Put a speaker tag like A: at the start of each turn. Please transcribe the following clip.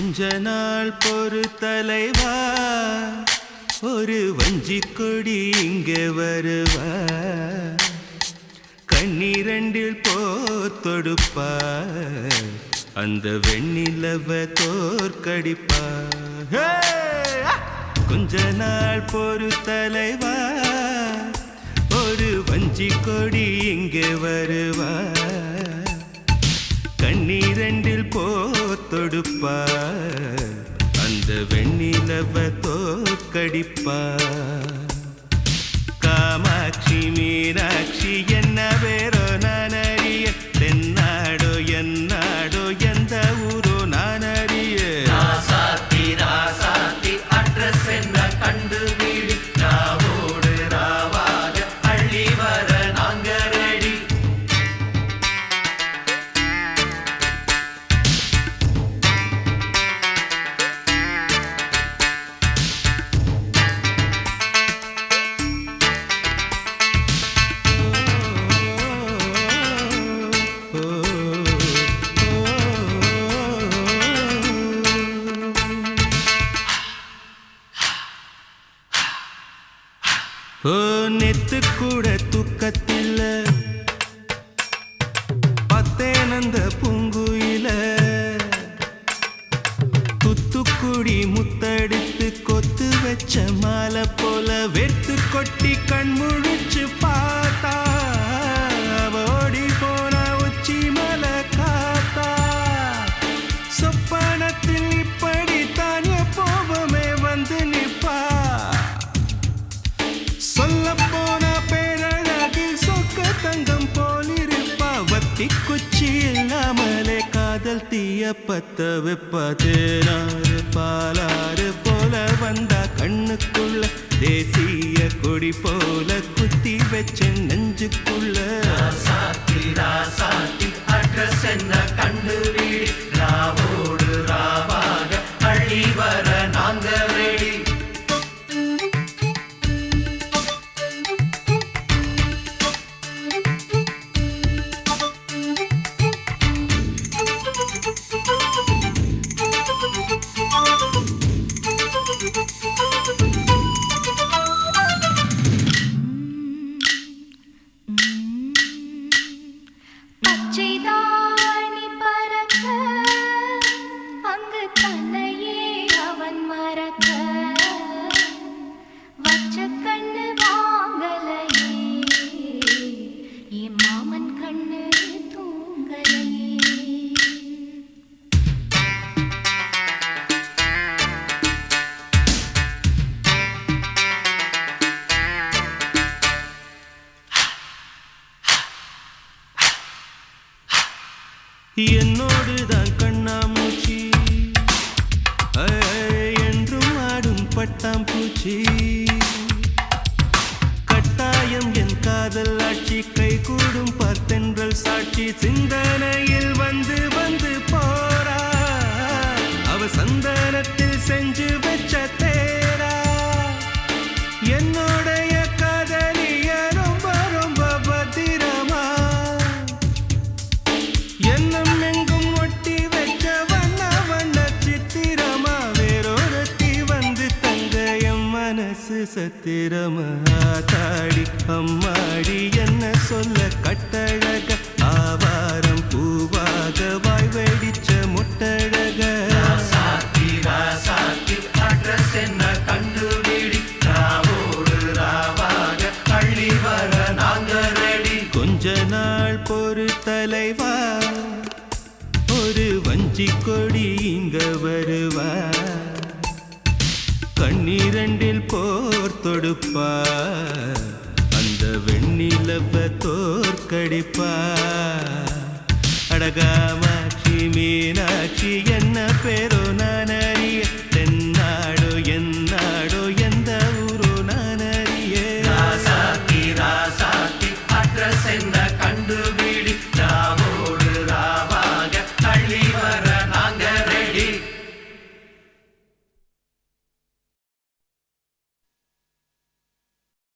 A: கொஞ்ச நாள் பொறு தலைவா, ஒரு வஞ்சி கொடி இங்கே வருவா, கண்ணீரண்டில் போர் தொடுப்பா, அந்த வெண்ணிலவ தோற்கடிப்பா. கொஞ்ச நாள் பொறு தலைவா, ஒரு வஞ்சி கொடி இங்கே வருவா, கண்ணீரண்டில் போர் தொடுப்பா, அந்த வெண்ணிலவ தோற்கடிப்பா. காமாட்சி மீனாட்சி என்ன வேறோ நான் அறிய, தென்னாடோ என்னாடோ எந்த ஊரோ நான் அறிய.
B: ராசாத்தி ராசாத்தி அட்ரஸ் என்ன கண்டு வீடு, ராவோடு ராவாக அள்ளி வர நாங்க ரெடி.
A: நெத்து கூட தூக்கத்தில்ல பத்தேனந்த பூங்குயில, துத்துக்குடி முத்தடித்து கொத்து வச்ச மாலை போல வெத்து கொட்டி கண் முழிச்சு பார்த்தா, ஓடி போன உச்சி மலை காத்தா. சொப்பனத்தில் இப்படித்தான் எப்போவுமே வந்து நிப்பா, சொல்ல போன பேரழகில் சொக்க தங்கம் போலிருப்பா. வத்தி குச்சி இல்லாமலே காதல் தீய பத்த வெப்பா. தேனாறு பாலாறு போல வந்தா கண்ணுக்குள்ள, தேசிய கொடி போல குத்தி வச்ச நெஞ்சுக்குள்ள.
B: ராசாத்தி ராசாத்தி அட்ரஸ் என்ன கண்டு வீடு, ராவோடு ராவாக அள்ளி வர நாங்க ரெடி.
C: பச்சைதாணி பறக்க அங்கு தன்னையே அவன் மறக்க, வச்ச கண்ணு வாங்கலையே என் மாமன் கண்ணு தூங்கலையே.
A: என்னோடுதான் கண்ணாமூச்சி என்றும் ஆடும் பட்டாம்பூச்சி, கட்டாயம் என் காதல் ஆட்சி கைகூடும் பார்த்தென்றல் சாட்சி. சிந்தனையில் வந்து வந்து போறா, அவ சந்தனத்தில் செஞ்சு வச்ச தேரா. என்னுடைய காதலிய ரொம்ப ரொம்ப பத்திரமா, என்னும் எங்கும் ஒட்டி வைக்க வண்ண வண்ண சித்திரமா. வேறொருத்தி வந்து தங்க என் மனசு சத்திரமா. தாடி அம்மாடி என்ன சொல்ல கட்டழக, ஆவாரம் பூவாக வாய் வெடிச்ச முட்டழக.
B: ராசாத்தி ராசாத்தி அட்ரஸ் என்ன கண்டு வீடு, ராவோடு ராவாக அள்ளி வர நாங்க ரெடி.
A: கொஞ்ச நாள் பொறு தலைவா, ஒரு வஞ்சி கொடி இங்க வருவா, கண்ணீரண்டில் போர் தொடுப்பா, அந்த வெண்ணிலவ தோற்கடிப்பா. அடகாம